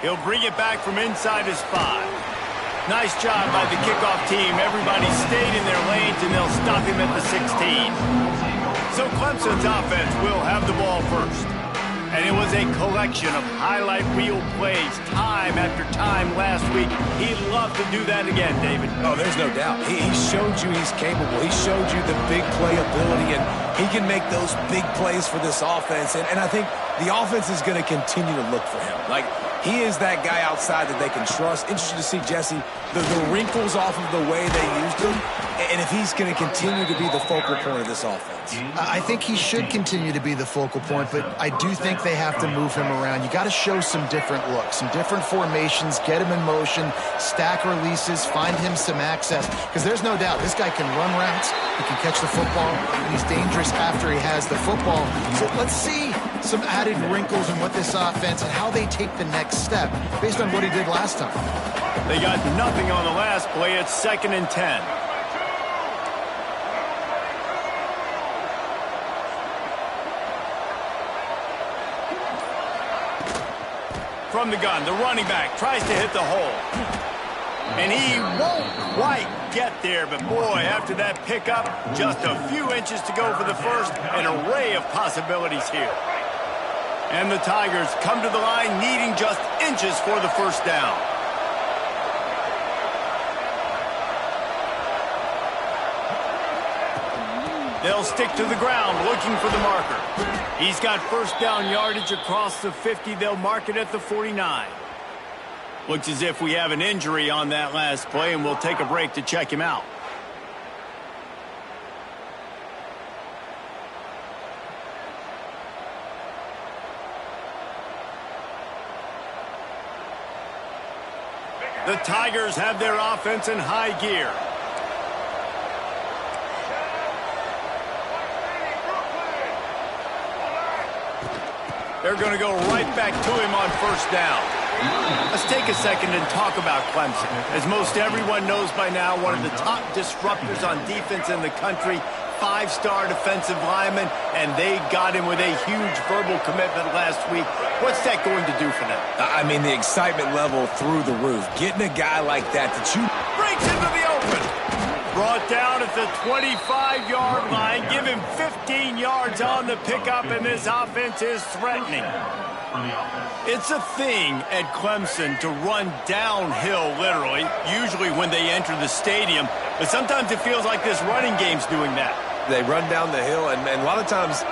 He'll bring it back from inside his 5. Nice job by the kickoff team. Everybody stayed in their lanes, and they'll stop him at the 16. So Clemson's offense will have the ball first. And it was a collection of highlight reel plays time after time last week. He'd love to do that again, David. Oh, there's no doubt. He showed you he's capable. He showed you the big play ability, and he can make those big plays for this offense. And I think the offense is going to continue to look for him. Like, he is that guy outside that they can trust. Interested to see, Jesse, the wrinkles off of the way they used him, and if he's going to continue to be the focal point of this offense. I think he should continue to be the focal point, but I do think they have to move him around. You got to show some different looks, some different formations, get him in motion, stack releases, find him some access, because there's no doubt this guy can run routes, he can catch the football, and he's dangerous after he has the football. So let's see some added wrinkles in what this offense and how they take the next step based on what he did last time. They got nothing on the last play. It's 2nd and 10. From the gun, the running back tries to hit the hole. And he won't quite get there, but boy, after that pickup, just a few inches to go for the first. An array of possibilities here. And the Tigers come to the line needing just inches for the first down. They'll stick to the ground looking for the marker. He's got first down yardage across the 50. They'll mark it at the 49. Looks as if we have an injury on that last play, and we'll take a break to check him out. The Tigers have their offense in high gear. They're going to go right back to him on first down. Let's take a second and talk about Clemson. As most everyone knows by now, one of the top disruptors on defense in the country, 5-star defensive lineman, and they got him with a huge verbal commitment last week. What's that going to do for them? I mean, the excitement level through the roof. Getting a guy like that you... Breaks into the open. Brought down at the 25-yard line. Give him 15 yards on the pickup, and this offense is threatening. It's a thing at Clemson to run downhill, literally, usually when they enter the stadium. But sometimes it feels like this running game's doing that. They run down the hill, and a lot of times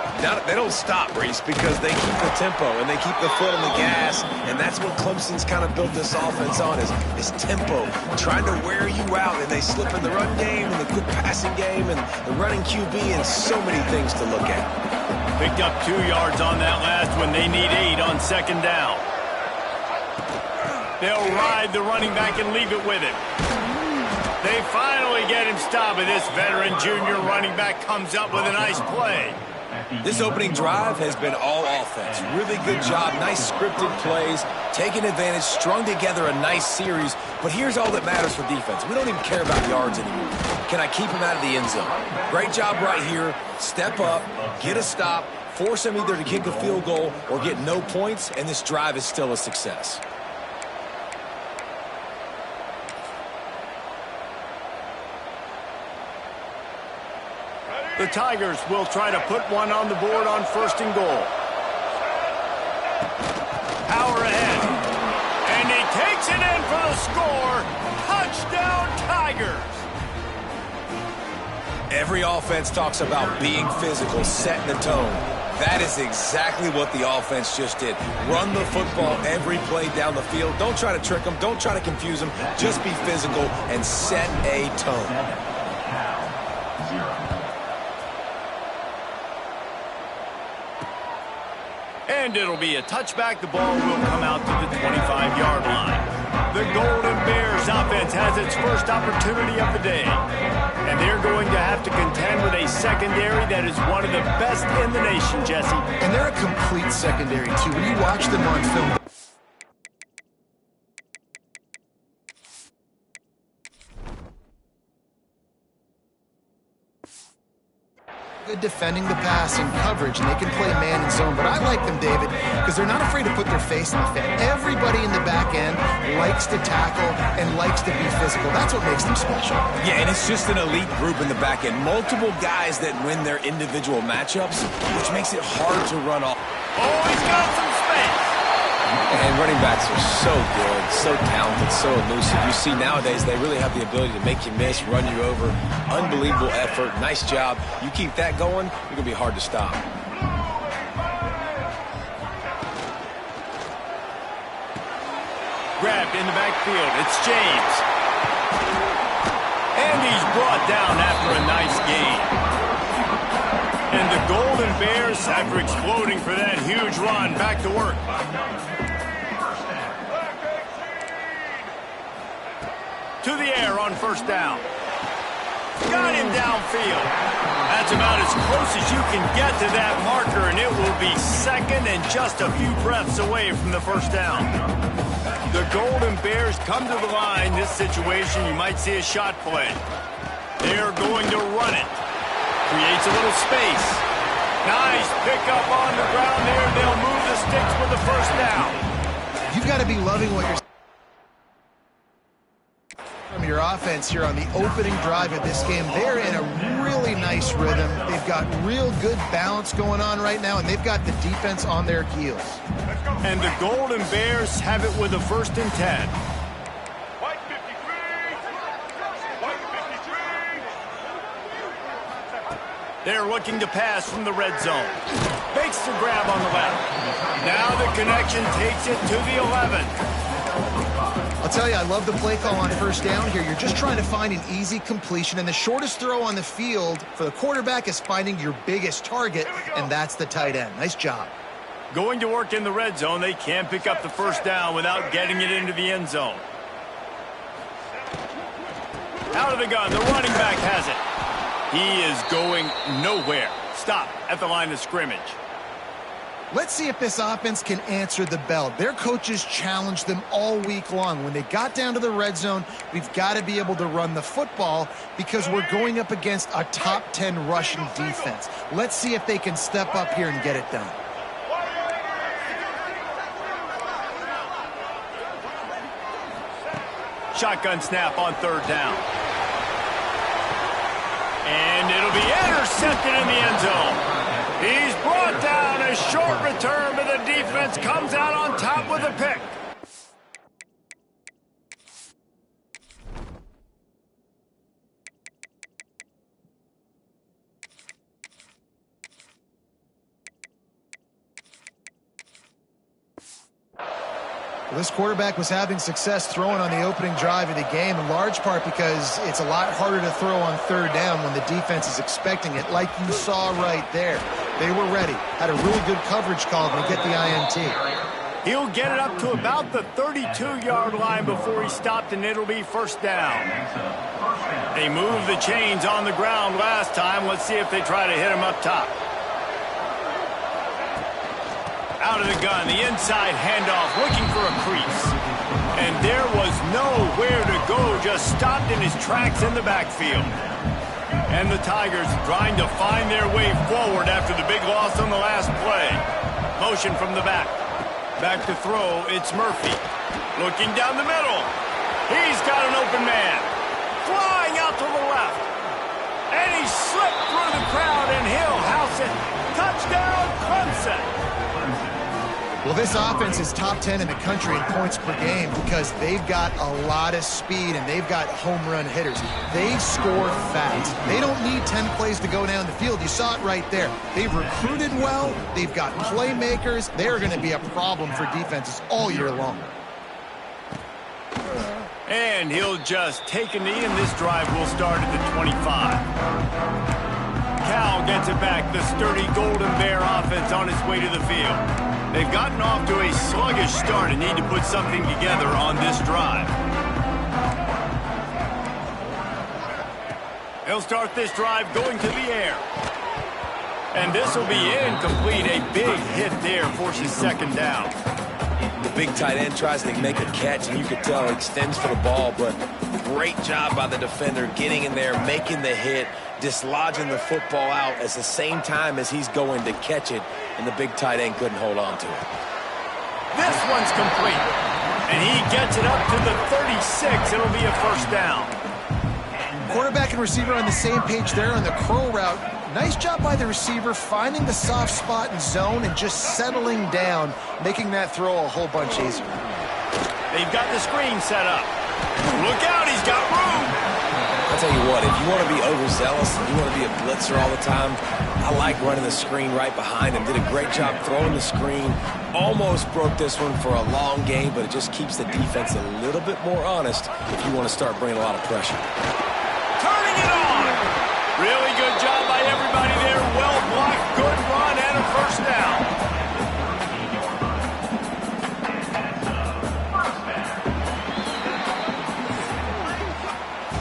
they don't stop, Reese, because they keep the tempo and they keep the foot on the gas, and that's what Clemson's kind of built this offense on is tempo, trying to wear you out, and they slip in the run game and the quick passing game and the running QB and so many things to look at. Picked up 2 yards on that last one. They need 8 on second down. They'll ride the running back and leave it with him. They finally get him stopped, and this veteran junior running back comes up with a nice play. This opening drive has been all offense. Really good job, nice scripted plays, taking advantage, strung together a nice series. But here's all that matters for defense. We don't even care about yards anymore. Can I keep him out of the end zone? Great job right here. Step up, get a stop, force him either to kick a field goal or get no points, and this drive is still a success. The Tigers will try to put one on the board on first and goal. Power ahead. And he takes it in for the score. Touchdown, Tigers. Every offense talks about being physical, setting the tone. That is exactly what the offense just did. Run the football every play down the field. Don't try to trick them. Don't try to confuse them. Just be physical and set a tone. And it'll be a touchback. The ball will come out to the 25-yard line. The Golden Bears offense has its first opportunity of the day. And they're going to have to contend with a secondary that is one of the best in the nation, Jesse. And they're a complete secondary, too. When you watch them on film, good defending the pass and coverage, and they can play man and zone. But I like them, David, because they're not afraid to put their face in the fan. Everybody in the back end likes to tackle and likes to be physical. That's what makes them special. Yeah, and it's just an elite group in the back end. Multiple guys that win their individual matchups, which makes it hard to run off. Oh, he's got some space. And running backs are so good, so talented, so elusive. You see nowadays they really have the ability to make you miss, run you over. Unbelievable effort. Nice job. You keep that going, you're going to be hard to stop. Grabbed in the backfield. It's James. And he's brought down after a nice gain. And the Golden Bears, after exploding for that huge run, back to work. To the air on first down. Got him downfield. That's about as close as you can get to that marker, and it will be second and just a few breaths away from the first down. The Golden Bears come to the line. This situation, you might see a shot play. They're going to run it. Creates a little space. Nice pickup on the ground there. They'll move the sticks for the first down. You've got to be loving what you're from your offense here on the opening drive of this game. They're in a really nice rhythm. They've got real good balance going on right now, and they've got the defense on their heels. And the Golden Bears have it with a 1st and 10. They're looking to pass from the red zone. Makes the grab on the left. Now the connection takes it to the 11. I'll tell you, I love the play call on first down here. You're just trying to find an easy completion, and the shortest throw on the field for the quarterback is finding your biggest target, and that's the tight end. Nice job. Going to work in the red zone. They can't pick up the first down without getting it into the end zone. Out of the gun, the running back has it. He is going nowhere. Stop at the line of scrimmage. Let's see if this offense can answer the bell. Their coaches challenged them all week long. When they got down to the red zone, we've got to be able to run the football because we're going up against a top 10 rushing defense. Let's see if they can step up here and get it done. Shotgun snap on third down. And it'll be intercepted in the end zone. He's brought down. A short return, but the defense comes out on top with a pick. Well, this quarterback was having success throwing on the opening drive of the game, in large part because it's a lot harder to throw on third down when the defense is expecting it, like you saw right there. They were ready, had a really good coverage call to get the INT. He'll get it up to about the 32-yard line before he stopped, and it'll be first down. They moved the chains on the ground last time. Let's see if they try to hit him up top. Out of the gun, the inside handoff, looking for a crease. And there was nowhere to go, just stopped in his tracks in the backfield. And the Tigers trying to find their way forward after the big loss on the last play. Motion from the back. Back to throw, it's Murphy. Looking down the middle. He's got an open man. Flying out to the left. And he slipped through the crowd, and he'll house it. Touchdown, Clemson. Well, this offense is top 10 in the country in points per game because they've got a lot of speed and they've got home run hitters. They score fast. They don't need 10 plays to go down the field. You saw it right there. They've recruited well. They've got playmakers. They're going to be a problem for defenses all year long. And he'll just take a knee, and this drive will start at the 25. Cal gets it back. The sturdy Golden Bear offense on its way to the field. They've gotten off to a sluggish start and need to put something together on this drive. He'll start this drive going to the air. And this will be incomplete. A big hit there forces second down. The big tight end tries to make a catch, and you could tell he extends for the ball, but great job by the defender getting in there, making the hit, dislodging the football out at the same time as he's going to catch it, and the big tight end couldn't hold on to it. This one's complete, and he gets it up to the 36. It'll be a first down. Quarterback and receiver on the same page there on the crow route. Nice job by the receiver finding the soft spot in zone and just settling down, making that throw a whole bunch easier. They've got the screen set up. Look out, he's got room. I'll tell you what, if you want to be overzealous and you want to be a blitzer all the time, I like running the screen right behind him. Did a great job throwing the screen. Almost broke this one for a long game, but it just keeps the defense a little bit more honest if you want to start bringing a lot of pressure. Turning it on. Really good job by everybody there. Well blocked, good run, and a first down.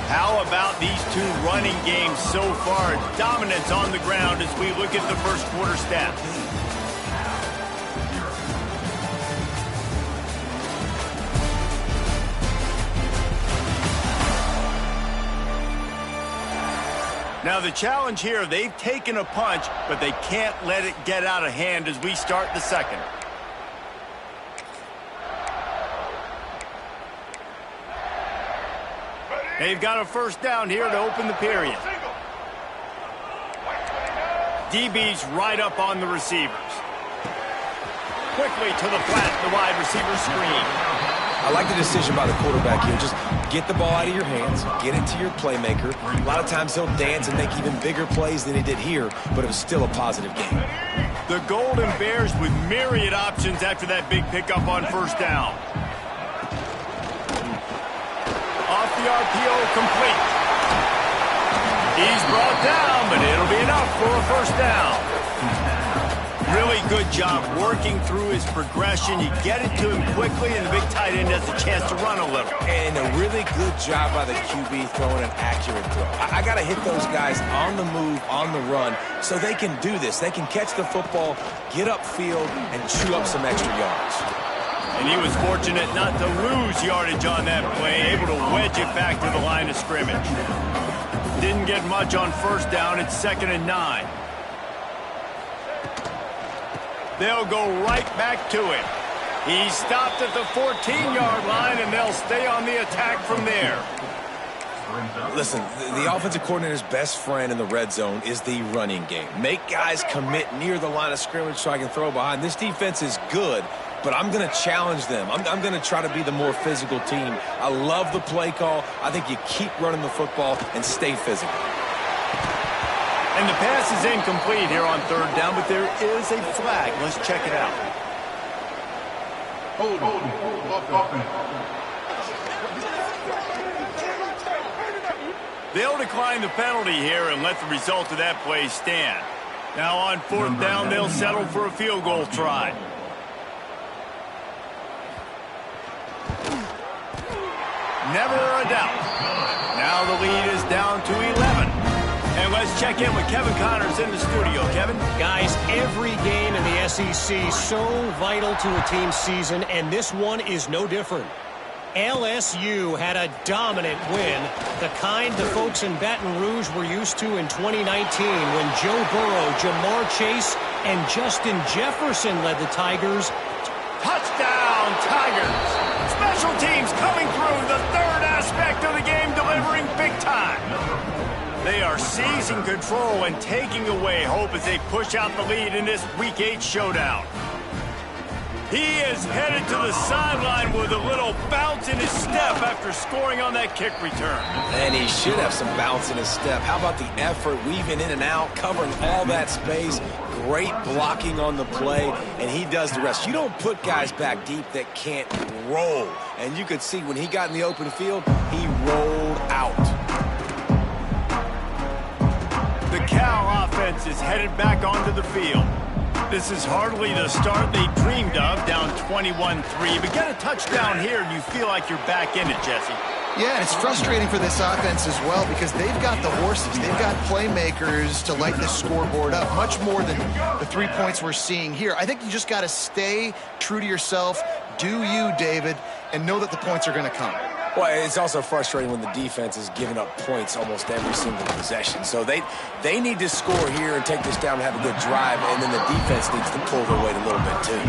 How about these two running games so far? Dominance on the ground as we look at the first quarter stats. Now the challenge here, they've taken a punch, but they can't let it get out of hand as we start the second. They've got a first down here to open the period. DB's right up on the receivers. Quickly to the flat, the wide receiver screen. I like the decision by the quarterback here. Just get the ball out of your hands, get it to your playmaker. A lot of times he'll dance and make even bigger plays than he did here, but it was still a positive game. The Golden Bears with myriad options after that big pickup on first down. Off the RPO, complete. He's brought down, but it'll be enough for a first down. Really good job working through his progression. You get it to him quickly, and the big tight end has a chance to run a little. And a really good job by the QB throwing an accurate throw. I got to hit those guys on the move, on the run, so they can do this. They can catch the football, get upfield, and chew up some extra yards. And he was fortunate not to lose yardage on that play, able to wedge it back to the line of scrimmage. Didn't get much on first down. It's 2nd and 9. They'll go right back to it. He stopped at the 14-yard line, and they'll stay on the attack from there. Listen, the offensive coordinator's best friend in the red zone is the running game. Make guys commit near the line of scrimmage so I can throw behind. This defense is good, but I'm going to challenge them. I'm going to try to be the more physical team. I love the play call. I think you keep running the football and stay physical. And the pass is incomplete here on third down, but there is a flag. Let's check it out. They'll decline the penalty here and let the result of that play stand. Now on fourth down, they'll settle for a field goal try. Never a doubt. Now the lead is down to 11. And let's check in with Kevin Connors in the studio. Kevin? Guys, every game in the SEC so vital to a team's season, and this one is no different. LSU had a dominant win, the kind the folks in Baton Rouge were used to in 2019 when Joe Burrow, Jamar Chase, and Justin Jefferson led the Tigers. Touchdown, Tigers! Special teams coming through, the third aspect of the game, delivering big time. They are seizing control and taking away hope as they push out the lead in this Week 8 showdown. He is headed to the sideline with a little bounce in his step after scoring on that kick return. And he should have some bounce in his step. How about the effort, weaving in and out, covering all that space, great blocking on the play, and he does the rest. You don't put guys back deep that can't roll. And you could see when he got in the open field, he rolled out. The Cal offense is headed back onto the field. This is hardly the start they dreamed of, down 21-3. But get a touchdown here and you feel like you're back in it, Jesse. Yeah, and it's frustrating for this offense as well because they've got the horses. They've got playmakers to light the scoreboard up, much more than the 3 points we're seeing here. I think you just got to stay true to yourself, do you, David, and know that the points are going to come. Well, it's also frustrating when the defense is giving up points almost every single possession. So they need to score here and take this down and have a good drive, and then the defense needs to pull their weight a little bit too.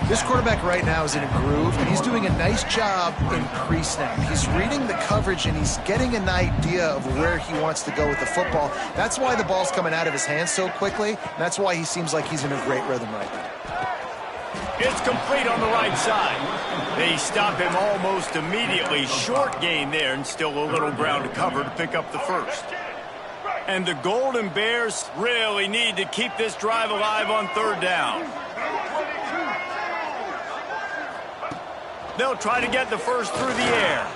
This quarterback right now is in a groove, and he's doing a nice job in pre-snap. He's reading the coverage, and he's getting an idea of where he wants to go with the football. That's why the ball's coming out of his hands so quickly, and that's why he seems like he's in a great rhythm right now. It's complete on the right side. They stop him almost immediately. Short gain there, and still a little ground to cover to pick up the first. And the Golden Bears really need to keep this drive alive on third down. They'll try to get the first through the air.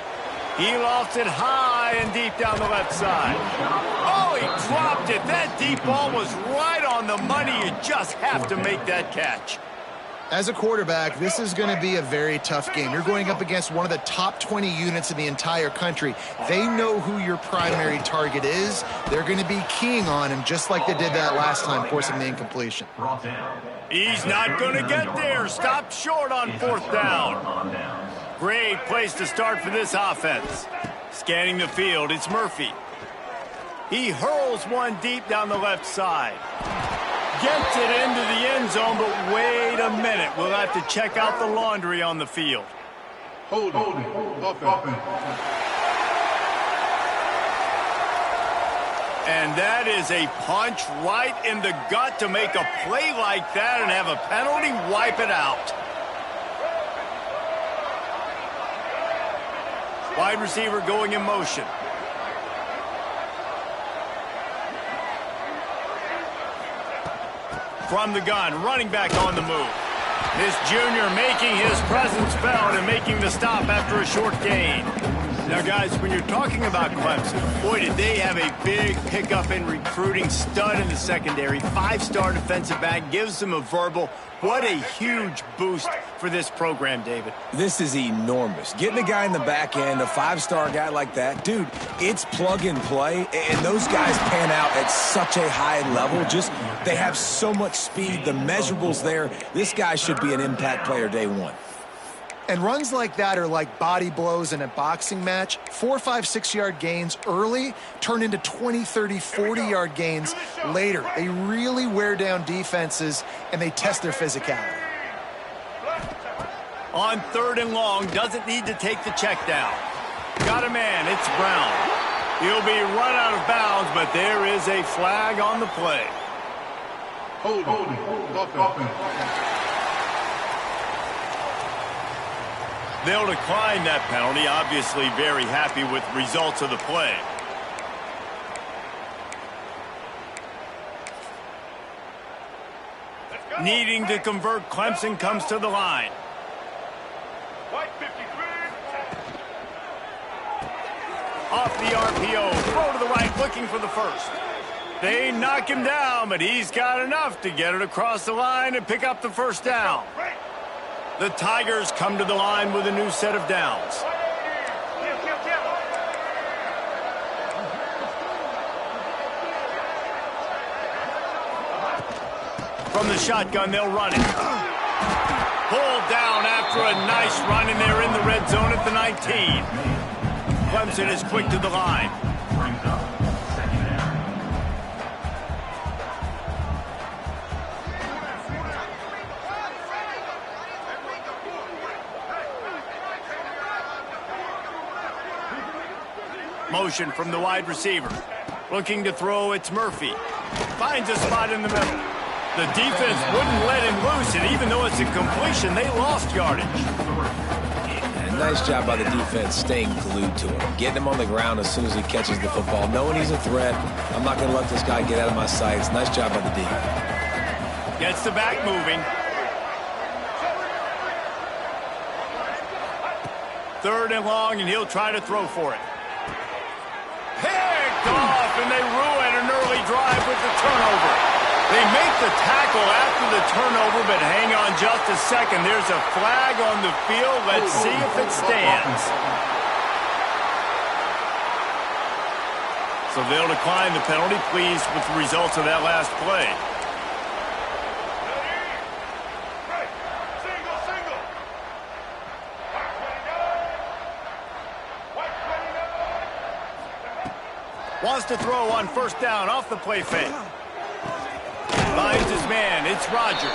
He lofts it high and deep down the left side. Oh, he dropped it. That deep ball was right on the money. You just have to make that catch. As a quarterback, this is going to be a very tough game. You're going up against one of the top 20 units in the entire country. They know who your primary target is. They're going to be keying on him just like they did that last time, forcing the incompletion. He's not going to get there. Stopped short on fourth down. Great place to start for this offense. Scanning the field, it's Murphy. He hurls one deep down the left side. Gets it into the end zone, but wait a minute. We'll have to check out the laundry on the field. Hold it. And that is a punch right in the gut to make a play like that and have a penalty wipe it out. Wide receiver going in motion. From the gun, running back on the move. This junior making his presence felt and making the stop after a short gain. Now, guys, when you're talking about Clemson, boy, did they have a big pickup in recruiting. Stud in the secondary, 5-star defensive back, gives them a verbal. What a huge boost for this program, David. This is enormous. Getting a guy in the back end, a 5-star guy like that, dude, it's plug and play, and those guys pan out at such a high level. Just, they have so much speed, the measurables there. This guy should be an impact player day one. And runs like that are like body blows in a boxing match. 4, 5, 6-yard gains early turn into 20, 30, 40-yard gains later. They really wear down defenses, and they test their physicality. On third and long, doesn't need to take the check down. Got a man, it's Brown. He'll be run out of bounds, but there is a flag on the play. Hold it. They'll decline that penalty, obviously very happy with results of the play. Needing to convert, Clemson comes to the line. Off the RPO, throw to the right, looking for the first. They knock him down, but he's got enough to get it across the line and pick up the first down. The Tigers come to the line with a new set of downs. From the shotgun, they'll run it. Pulled down after a nice run, and they're in the red zone at the 19. Clemson is quick to the line. Motion from the wide receiver. Looking to throw, it's Murphy. Finds a spot in the middle. The defense wouldn't let him loose, and even though it's a completion, they lost yardage. And nice job by the defense staying glued to him. Getting him on the ground as soon as he catches the football. Knowing he's a threat, I'm not going to let this guy get out of my sights. Nice job by the D. Gets the back moving. Third and long, and he'll try to throw for it. Picked off, and they ruin an early drive with the turnover. They make the tackle after the turnover, but hang on just a second. There's a flag on the field. Let's see if it stands. So they'll decline the penalty. Pleased with the results of that last play. Wants to throw on first down off the play fake. Finds his man. It's Rodgers.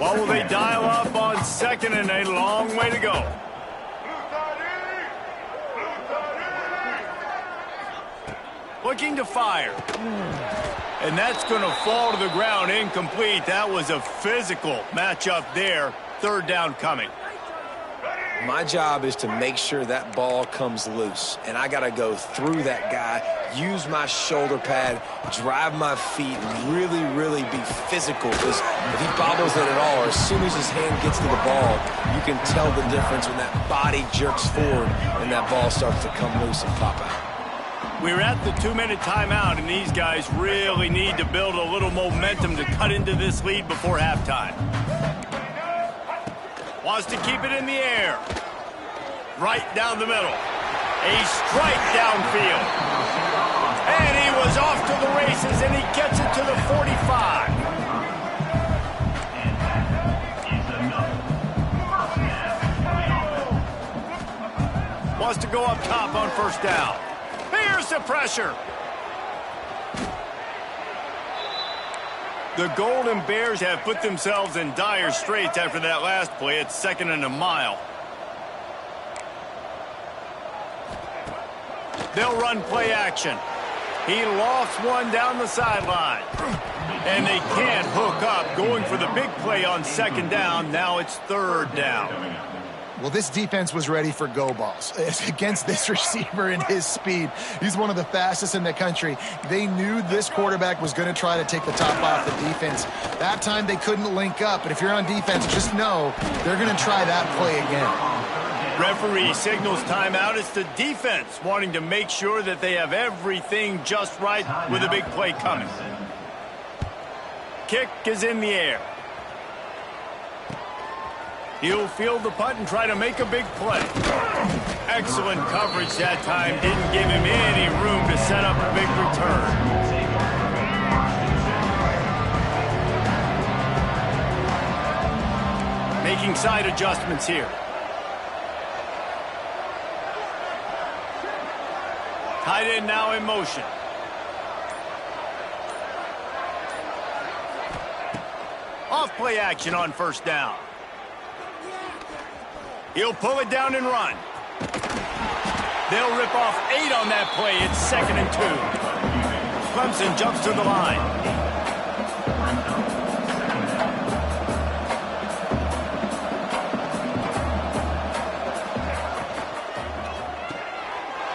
What will they dial up on second and a long way to go? Looking to fire. And that's going to fall to the ground incomplete. That was a physical matchup there. Third down coming. My job is to make sure that ball comes loose, and I got to go through that guy, use my shoulder pad, drive my feet, and really, really be physical, because if he bobbles it at all, or as soon as his hand gets to the ball, you can tell the difference when that body jerks forward and that ball starts to come loose and pop out. We're at the 2-minute timeout, and these guys really need to build a little momentum to cut into this lead before halftime. Wants to keep it in the air. Right down the middle. A strike downfield. And he was off to the races, and he gets it to the 45. Wants to go up top on first down. Here's the pressure. The Golden Bears have put themselves in dire straits after that last play. It's 2nd and a mile. They'll run play action. He lost one down the sideline. And they can't hook up. Going for the big play on 2nd down. Now it's 3rd down. Well, this defense was ready for go balls against this receiver and his speed. He's one of the fastest in the country. They knew this quarterback was going to try to take the top off the defense. That time they couldn't link up, but if you're on defense, just know they're going to try that play again. Referee signals timeout. It's the defense wanting to make sure that they have everything just right with a big play coming. Kick is in the air. He'll field the punt and try to make a big play. Excellent coverage that time. Didn't give him any room to set up a big return. Making side adjustments here. Tight end now in motion. Off play action on first down. He'll pull it down and run. They'll rip off 8 on that play. It's 2nd and 2. Clemson jumps to the line.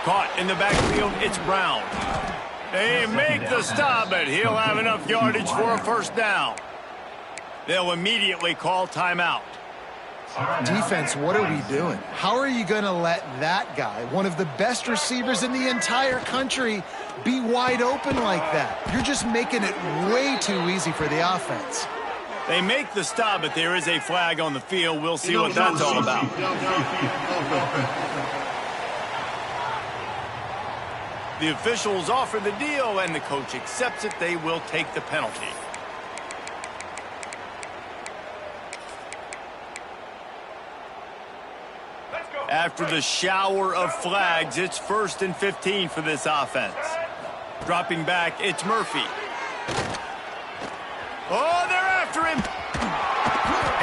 Caught in the backfield, it's Brown. They make the stop, but he'll have enough yardage for a first down. They'll immediately call timeout. Defense, what are we doing? How are you going to let that guy, one of the best receivers in the entire country, be wide open like that? You're just making it way too easy for the offense. They make the stop, but there is a flag on the field. We'll see what that's all about. The officials offer the deal, and the coach accepts it. They will take the penalty. After the shower of flags, it's 1st and 15 for this offense. Dropping back, it's Murphy. Oh, they're after him.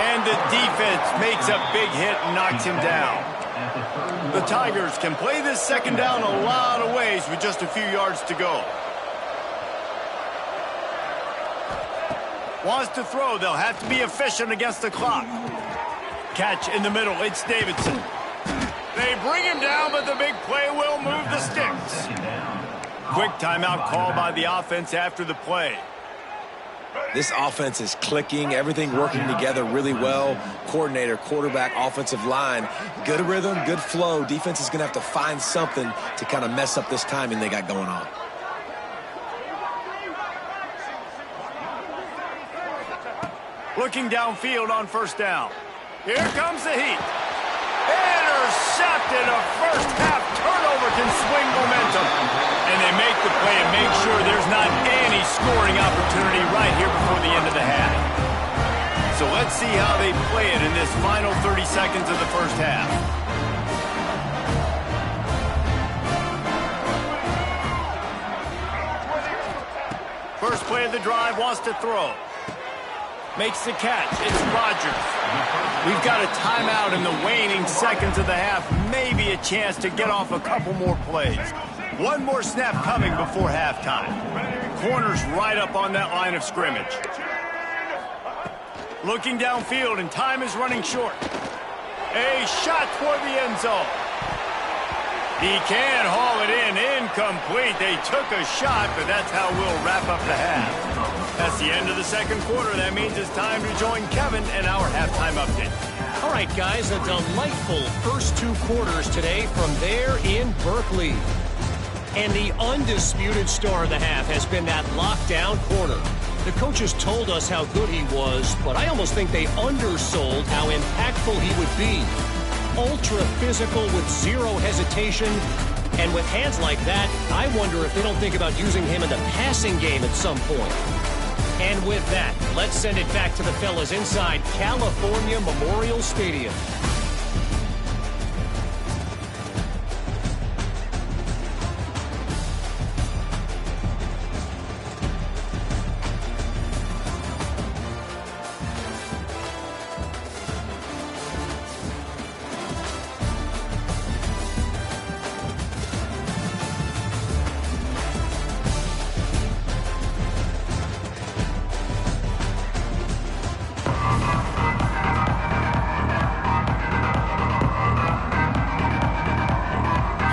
And the defense makes a big hit and knocks him down. The Tigers can play this 2nd down a lot of ways with just a few yards to go. Wants to throw. They'll have to be efficient against the clock. Catch in the middle. It's Davidson. They bring him down, but the big play will move the sticks. Quick timeout call by the offense after the play. This offense is clicking, everything working together really well. Coordinator, quarterback, offensive line, good rhythm, good flow. Defense is going to have to find something to kind of mess up this timing they got going on. Looking downfield on first down. Here comes the heat. Intercepted. A first-half turnover can swing momentum. And they make the play and make sure there's not any scoring opportunity right here before the end of the half. So let's see how they play it in this final 30 seconds of the first half. First play of the drive, wants to throw. Makes the catch. It's Rodgers. We've got a timeout in the waning seconds of the half. Maybe a chance to get off a couple more plays. One more snap coming before halftime. Corner's right up on that line of scrimmage. Looking downfield, and time is running short. A shot toward the end zone. He can haul it in. Incomplete. They took a shot, but that's how we'll wrap up the half. That's the end of the second quarter. That means it's time to join Kevin and our halftime update. All right, guys, a delightful first two quarters today from there in Berkeley. And the undisputed star of the half has been that lockdown corner. The coaches told us how good he was, but I almost think they undersold how impactful he would be. Ultra physical with zero hesitation. And with hands like that, I wonder if they don't think about using him in the passing game at some point. And with that, let's send it back to the fellas inside California Memorial Stadium.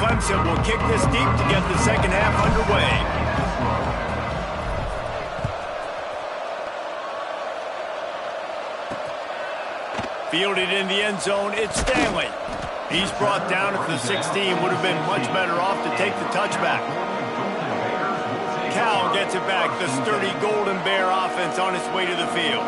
Clemson will kick this deep to get the second half underway. Fielded in the end zone, it's Stanley. He's brought down at the 16. Would have been much better off to take the touchback. Cal gets it back. The sturdy Golden Bear offense on its way to the field.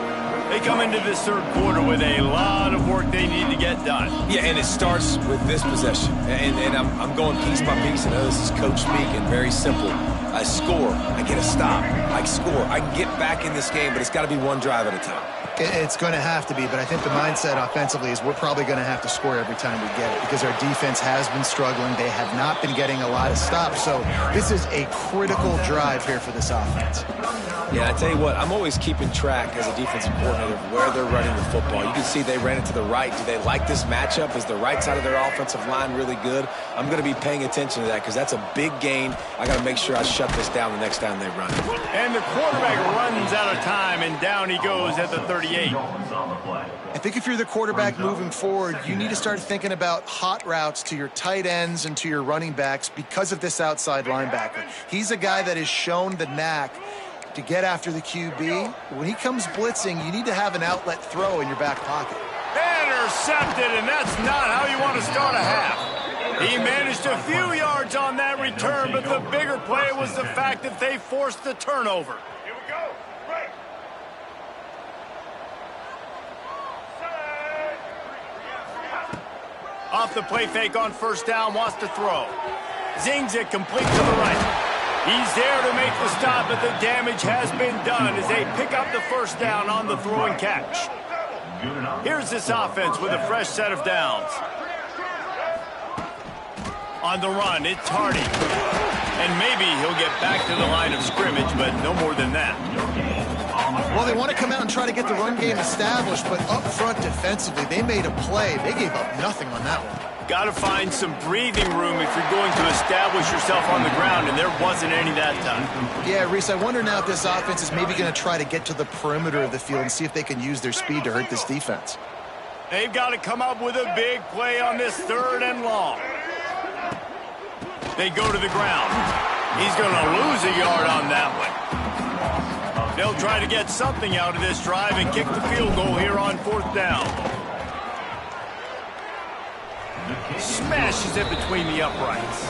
They come into this third quarter with a lot of work they need to get done. Yeah, and it starts with this possession. And I'm going piece by piece. I know this is coach speak and very simple. I score. I get a stop. I score. I can get back in this game, but it's got to be one drive at a time. It's going to have to be, but I think the mindset offensively is we're probably going to have to score every time we get it because our defense has been struggling. They have not been getting a lot of stops, so this is a critical drive here for this offense. Yeah, I tell you what, I'm always keeping track as a defensive coordinator of where they're running the football. You can see they ran it to the right. Do they like this matchup? Is the right side of their offensive line really good? I'm going to be paying attention to that because that's a big gain. I got to make sure I shut this down the next time they run it. And the quarterback runs out of time, and down he goes at the 38. I think if you're the quarterback moving forward, you need to start thinking about hot routes to your tight ends and to your running backs because of this outside linebacker. He's a guy that has shown the knack to get after the QB. When he comes blitzing, you need to have an outlet throw in your back pocket. Intercepted, and that's not how you want to start a half. He managed a few yards on that return, but the bigger play was the fact that they forced the turnover. Here we go. Right. Off the play fake on first down, wants to throw. Zings it complete to the right. He's there to make the stop, but the damage has been done as they pick up the first down on the throw and catch. Here's this offense with a fresh set of downs. On the run, it's Hardy. And maybe he'll get back to the line of scrimmage, but no more than that. Well, they want to come out and try to get the run game established, but up front defensively, they made a play. They gave up nothing on that one. Got to find some breathing room if you're going to establish yourself on the ground, and there wasn't any that time. Yeah, Reese, I wonder now if this offense is maybe going to try to get to the perimeter of the field and see if they can use their speed to hurt this defense. They've got to come up with a big play on this third and long. They go to the ground. He's going to lose a yard on that one. They'll try to get something out of this drive and kick the field goal here on fourth down. Smashes it between the uprights.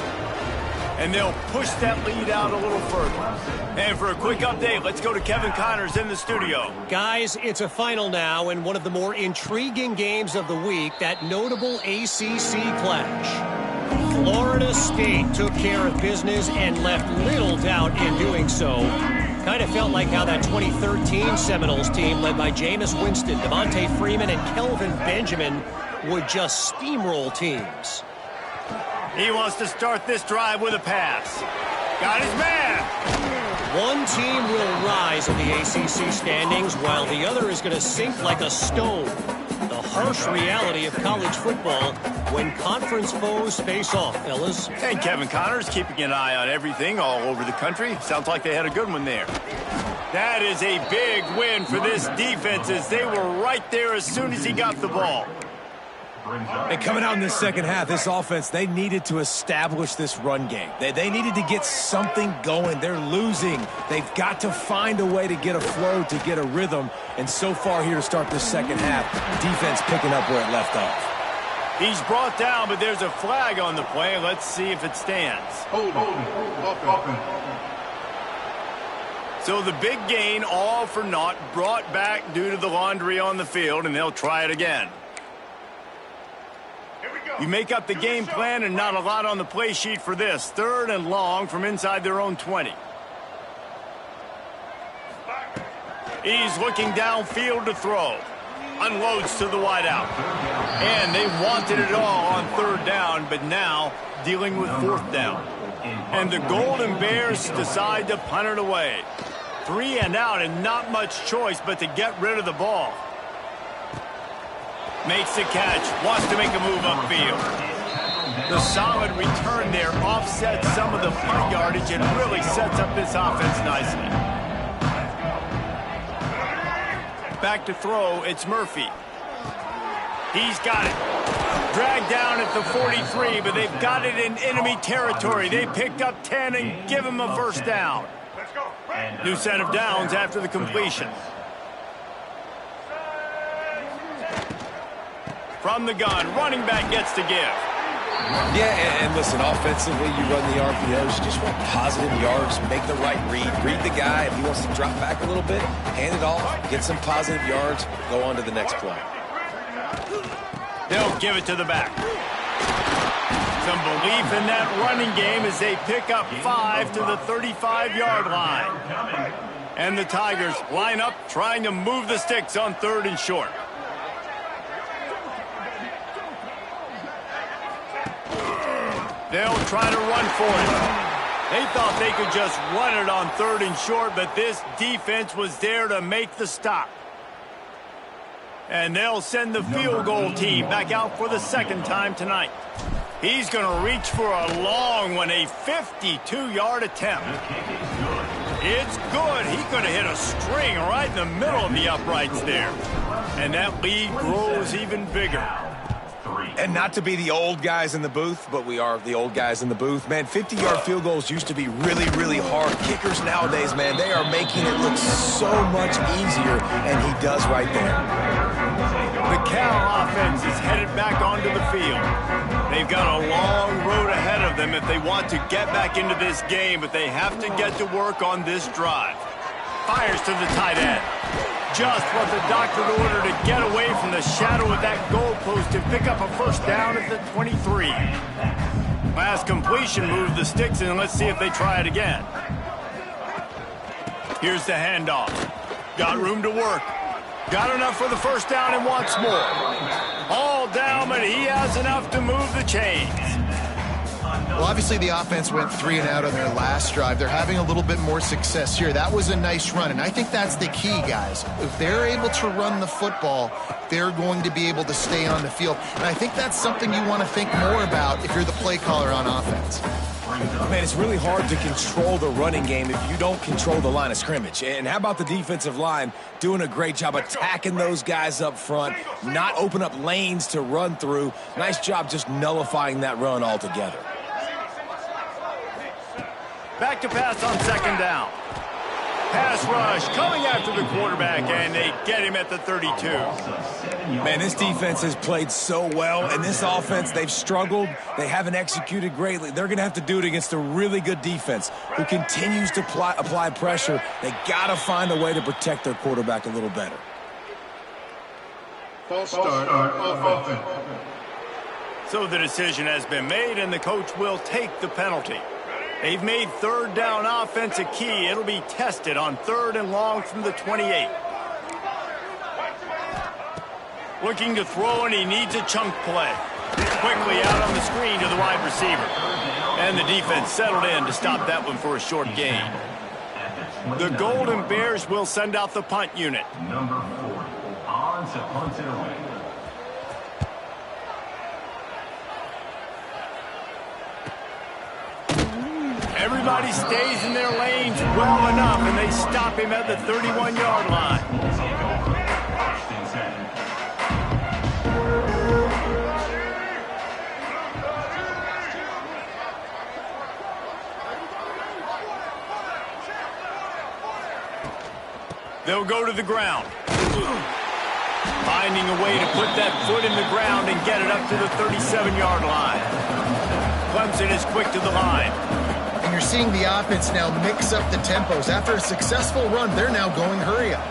And they'll push that lead out a little further. And for a quick update, let's go to Kevin Connors in the studio. Guys, it's a final now in one of the more intriguing games of the week, that notable ACC clash. Florida State took care of business and left little doubt in doing so. Kind of felt like how that 2013 Seminoles team led by Jameis Winston, Devontae Freeman, and Kelvin Benjamin would just steamroll teams. He wants to start this drive with a pass. Got his man. One team will rise in the ACC standings while the other is going to sink like a stone. The harsh reality of college football when conference foes face off, fellas. And Kevin Connors keeping an eye on everything all over the country. Sounds like they had a good one there. That is a big win for this defense as they were right there as soon as he got the ball. And coming out in this second half, this offense, they needed to establish this run game. They needed to get something going. They're losing. They've got to find a way to get a flow, to get a rhythm. And so far here to start this second half, defense picking up where it left off. He's brought down, but there's a flag on the play. Let's see if it stands. Hold. So the big gain, all for naught, brought back due to the laundry on the field, and they'll try it again. You make up the game plan and not a lot on the play sheet for this. 3rd and long from inside their own 20. He's looking downfield to throw. Unloads to the wideout. And they wanted it all on 3rd down, but now dealing with 4th down. And the Golden Bears decide to punt it away. 3 and out and not much choice but to get rid of the ball. Makes the catch, wants to make a move upfield. The solid return there offsets some of the punt yardage and really sets up this offense nicely. Back to throw, it's Murphy. He's got it. Dragged down at the 43, but they've got it in enemy territory. They picked up 10 and give him a 1st down. New set of downs after the completion. From the gun, running back gets to give. Yeah, and listen, offensively, you run the RPOs, you just want positive yards, make the right read the guy. If he wants to drop back a little bit, hand it off, get some positive yards, go on to the next play. They'll give it to the back. Some belief in that running game as they pick up 5 to the 35-yard line. And the Tigers line up trying to move the sticks on 3rd and short. They'll try to run for it. They thought they could just run it on 3rd and short, but this defense was there to make the stop. And they'll send the field goal team back out for the 2nd time tonight. He's going to reach for a long one, a 52-yard attempt. It's good. He could have hit a string right in the middle of the uprights there. And that lead grows even bigger. And not to be the old guys in the booth, but we are the old guys in the booth. Man, 50-yard field goals used to be really, really hard. Kickers nowadays, man, they are making it look so much easier, and he does right there. The Cal offense is headed back onto the field. They've got a long road ahead of them if they want to get back into this game, but they have to get to work on this drive. Fires to the tight end. Just what the doctor ordered to get away from the shadow of that goalpost and pick up a 1st down at the 23. Last completion moved the sticks, and let's see if they try it again. Here's the handoff. Got room to work. Got enough for the 1st down and wants more. All down, but he has enough to move the chains. Well, obviously the offense went 3 and out on their last drive. They're having a little bit more success here. That was a nice run, and I think that's the key, guys. If they're able to run the football, they're going to be able to stay on the field. And I think that's something you want to think more about if you're the play caller on offense. Man, it's really hard to control the running game if you don't control the line of scrimmage. And how about the defensive line doing a great job attacking those guys up front, not open up lanes to run through. Nice job just nullifying that run altogether. Back to pass on 2nd down. Pass rush coming after the quarterback, and they get him at the 32. Man, this defense has played so well, and this offense, they've struggled. They haven't executed greatly. They're going to have to do it against a really good defense who continues to apply pressure. They got to find a way to protect their quarterback a little better. False start offense. So the decision has been made, and the coach will take the penalty. They've made third down offense a key. It'll be tested on 3rd and long from the 28. Looking to throw, and he needs a chunk play. Quickly out on the screen to the wide receiver. And the defense settled in to stop that one for a short gain. The Golden Bears will send out the punt unit. Number 4, on to punt it away. Everybody stays in their lanes well enough, and they stop him at the 31-yard line. They'll go to the ground. Finding a way to put that foot in the ground and get it up to the 37-yard line. Clemson is quick to the line. And you're seeing the offense now mix up the tempos. After a successful run, they're now going hurry up.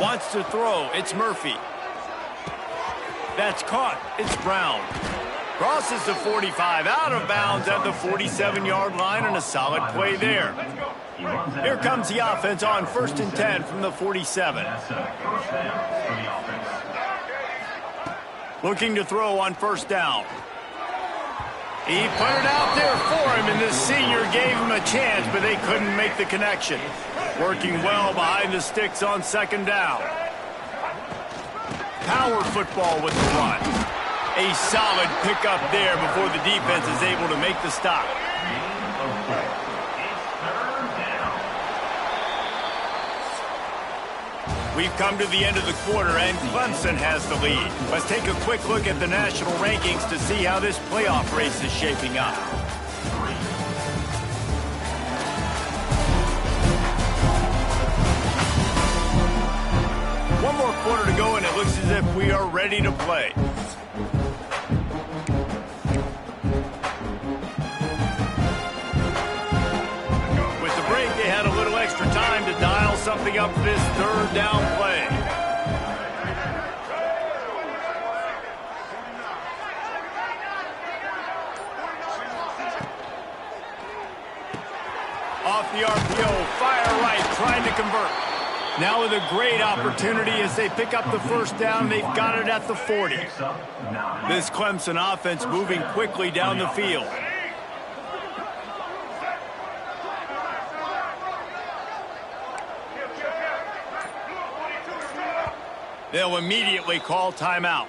Wants to throw. It's Murphy. That's caught. It's Brown. Crosses the 45, out of bounds at the 47-yard line, and a solid play there. Here comes the offense on 1st and 10 from the 47. Looking to throw on 1st down. He put it out there for him, and the senior gave him a chance, but they couldn't make the connection. Working well behind the sticks on 2nd down. Power football with the run. A solid pickup there before the defense is able to make the stop. We've come to the end of the quarter, and Clemson has the lead. Let's take a quick look at the national rankings to see how this playoff race is shaping up. One more quarter to go, and it looks as if we are ready to play. With the break, they had a little extra time to dial something up for this 3rd down play. Off the RPO, fire right, trying to convert. Now with a great opportunity as they pick up the 1st down. They've got it at the 40. This Clemson offense moving quickly down the field. They'll immediately call timeout.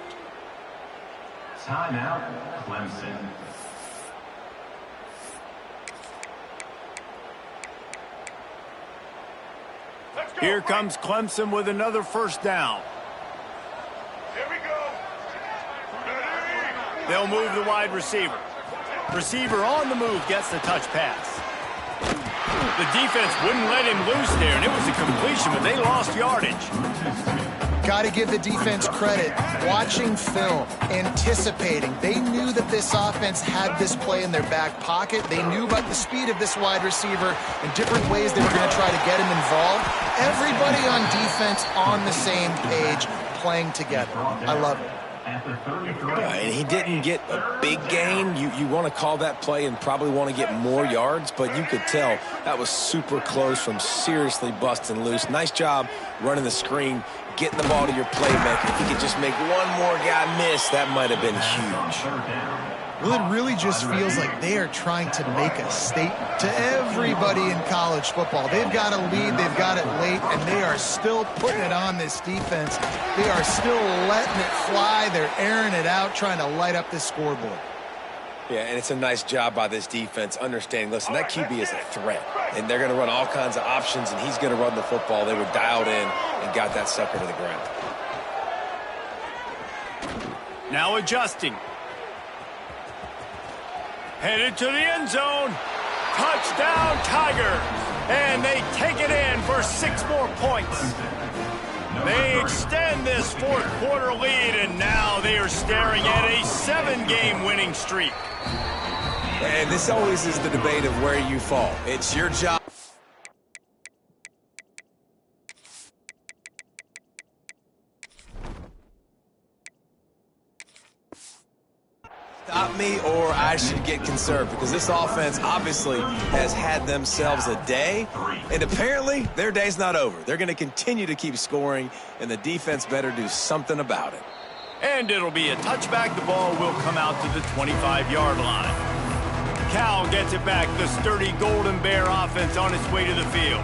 Timeout, Clemson. Here comes Clemson with another 1st down. Here we go. They'll move the wide receiver. Receiver on the move gets the touch pass. The defense wouldn't let him loose there, and it was a completion, but they lost yardage. Got to give the defense credit. Watching film, anticipating. They knew that this offense had this play in their back pocket. They knew about the speed of this wide receiver and different ways they were going to try to get him involved. Everybody on defense on the same page, playing together. I love it. And he didn't get a big gain. You want to call that play and probably want to get more yards, but you could tell that was super close from seriously busting loose. Nice job running the screen, getting the ball to your playmaker. If he could just make one more guy miss, that might have been huge. Well, it really just feels like they are trying to make a statement to everybody in college football. They've got a lead, they've got it late, and they are still putting it on this defense. They are still letting it fly. They're airing it out, trying to light up this scoreboard. Yeah, and it's a nice job by this defense understanding, listen, that QB is a threat, and they're going to run all kinds of options, and he's going to run the football. They were dialed in and got that sucker to the ground. Now adjusting. Headed to the end zone. Touchdown, Tigers. And they take it in for 6 more points. They extend this 4th quarter lead, and now they are staring at a 7-game winning streak. And this always is the debate of where you fall. It's your job. get conserved because this offense obviously has had themselves a day, and apparently their day's not over. They're going to continue to keep scoring, and the defense better do something about it. And it'll be a touchback. The ball will come out to the 25-yard line. Cal gets it back. The sturdy Golden Bear offense on its way to the field.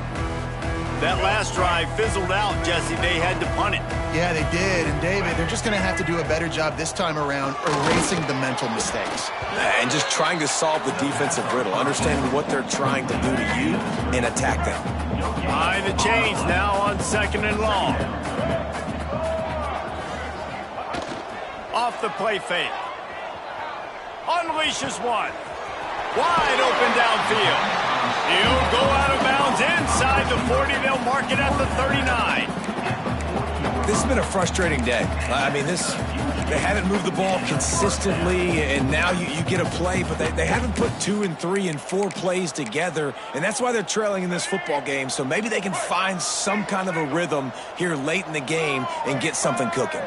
That last drive fizzled out, Jesse. They had to punt it. Yeah, they did. And, David, they're just going to have to do a better job this time around erasing the mental mistakes. And just trying to solve the defensive riddle, understanding what they're trying to do to you and attack them. Behind the chains now on 2nd and long. Off the play fake. Unleashes one. Wide open downfield. He'll go out of bounds inside the 40. They'll mark it at the 39. This has been a frustrating day. I mean, they haven't moved the ball consistently, and now you get a play, but they haven't put 2 and 3 and 4 plays together, and that's why they're trailing in this football game. So maybe they can find some kind of a rhythm here late in the game and get something cooking.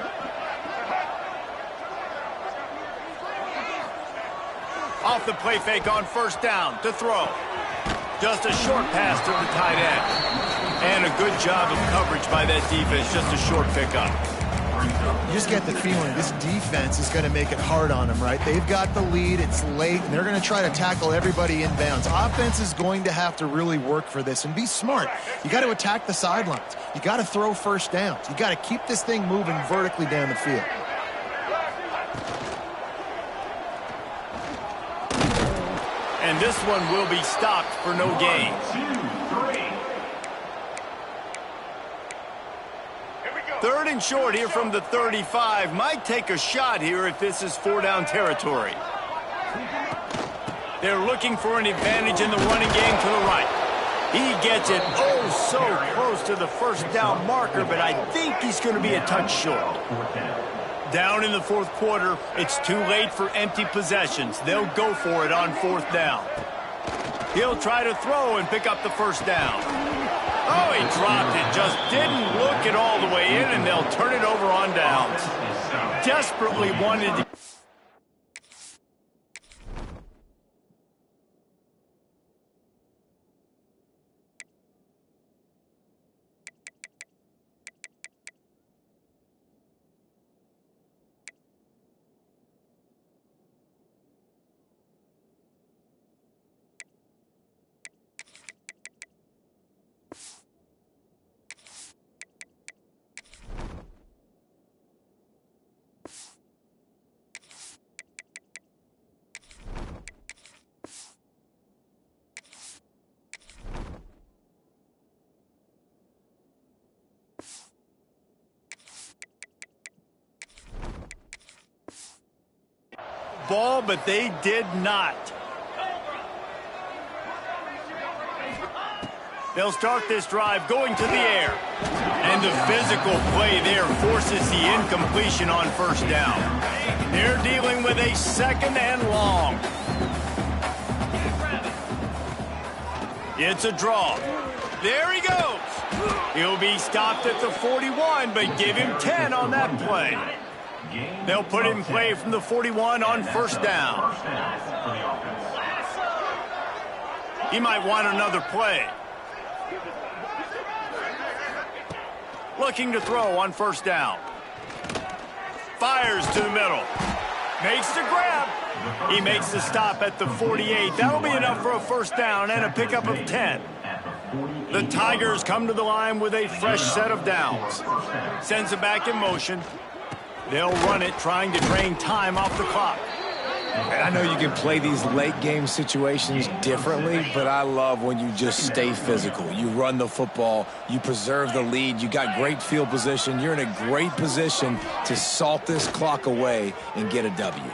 Off the play fake on 1st down to throw. Just a short pass to the tight end. And a good job of coverage by that defense. Just a short pickup. You just get the feeling this defense is going to make it hard on them, right? They've got the lead. It's late, and they're going to try to tackle everybody inbounds. Offense is going to have to really work for this and be smart. You got to attack the sidelines. You got to throw 1st downs. You got to keep this thing moving vertically down the field. And this one will be stopped for no gain. 3rd and short here from the 35. Might take a shot here if this is 4-down territory. They're looking for an advantage in the running game to the right. He gets it so close to the 1st down marker, but I think he's going to be a touch short. Down in the 4th quarter, it's too late for empty possessions. They'll go for it on 4th down. He'll try to throw and pick up the 1st down. Oh, he dropped it. Just didn't look it all the way in, and they'll turn it over on downs. Desperately wanted to... ball, but they did not. They'll start this drive going to the air. And the physical play there forces the incompletion on 1st down. They're dealing with a 2nd and long. It's a draw. There he goes. He'll be stopped at the 41, but give him 10 on that play. They'll put it in play from the 41 on 1st down. He might want another play. Looking to throw on 1st down. Fires to the middle. Makes the grab. He makes the stop at the 48. That'll be enough for a 1st down and a pickup of 10. The Tigers come to the line with a fresh set of downs. Sends it back in motion. They'll run it, trying to drain time off the clock. And I know you can play these late-game situations differently, but I love when you just stay physical. You run the football, you preserve the lead, you got great field position. You're in a great position to salt this clock away and get a W.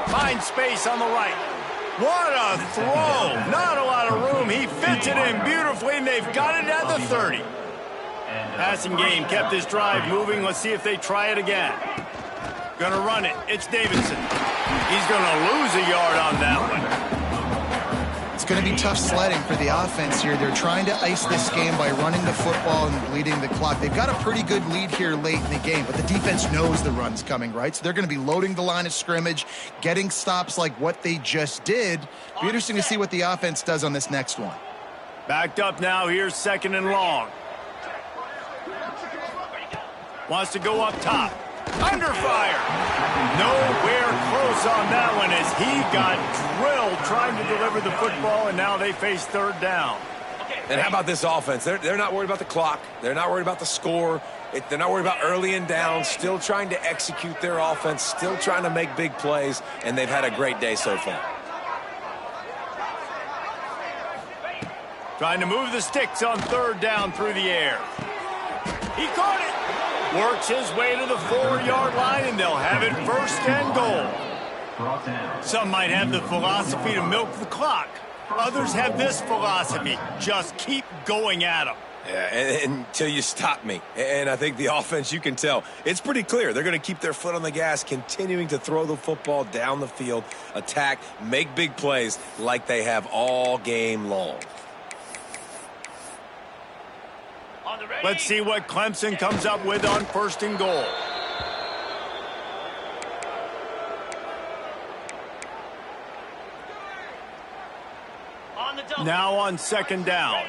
Finds space on the right. What a throw! Not a lot of room. He fits it in beautifully, and they've got it at the 30. Passing game kept this drive moving. Let's see if they try it again. Gonna run it. It's Davidson. He's gonna lose a yard on that one. it's going to be tough sledding for the offense here. They're trying to ice this game by running the football and bleeding the clock. They've got a pretty good lead here late in the game, but the defense knows the run's coming, right? So they're going to be loading the line of scrimmage, getting stops like what they just did. Be interesting to see what the offense does on this next one. Backed up now. Here's 2nd and long. Wants to go up top. Under fire. Nowhere close on that one as he got drilled trying to deliver the football, and now they face 3rd down. And how about this offense? They're not worried about the clock. They're not worried about the score. They're not worried about early and down. Still trying to execute their offense. Still trying to make big plays, and they've had a great day so far. Trying to move the sticks on 3rd down through the air. He caught it. Works his way to the 4-yard line, and they'll have it 1st and goal. Some might have the philosophy to milk the clock. Others have this philosophy. Just keep going at them. Yeah, until you stop me. And I think the offense, you can tell, it's pretty clear. They're going to keep their foot on the gas, continuing to throw the football down the field, attack, make big plays like they have all game long. Let's see what Clemson comes up with on 1st and goal. Now on 2nd down.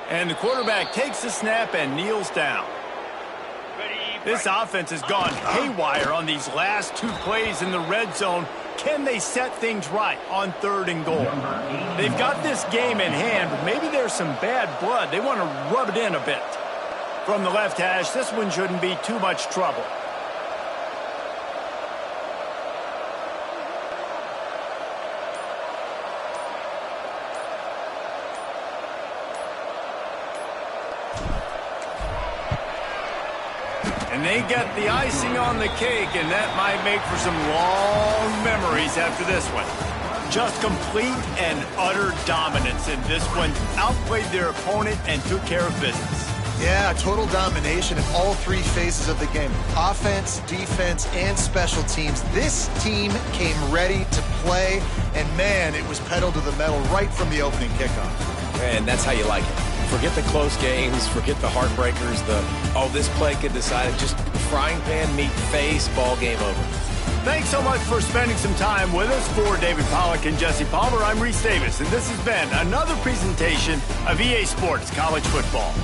And the quarterback takes the snap and kneels down. This offense has gone haywire on these last 2 plays in the red zone. Can they set things right on 3rd and goal? They've got this game in hand, but maybe there's some bad blood. They want to rub it in a bit. From the left hash, this one shouldn't be too much trouble. And they get the icing on the cake, and that might make for some long memories after this one. Just complete and utter dominance in this one. Outplayed their opponent and took care of business. Yeah, total domination in all 3 phases of the game. Offense, defense, and special teams. This team came ready to play, and man, it was pedal to the metal right from the opening kickoff. And that's how you like it. Forget the close games, forget the heartbreakers, this play could decide it. Just frying pan meet face, ball game over. Thanks so much for spending some time with us. For David Pollack and Jesse Palmer, I'm Reese Davis, and this has been another presentation of EA Sports College Football.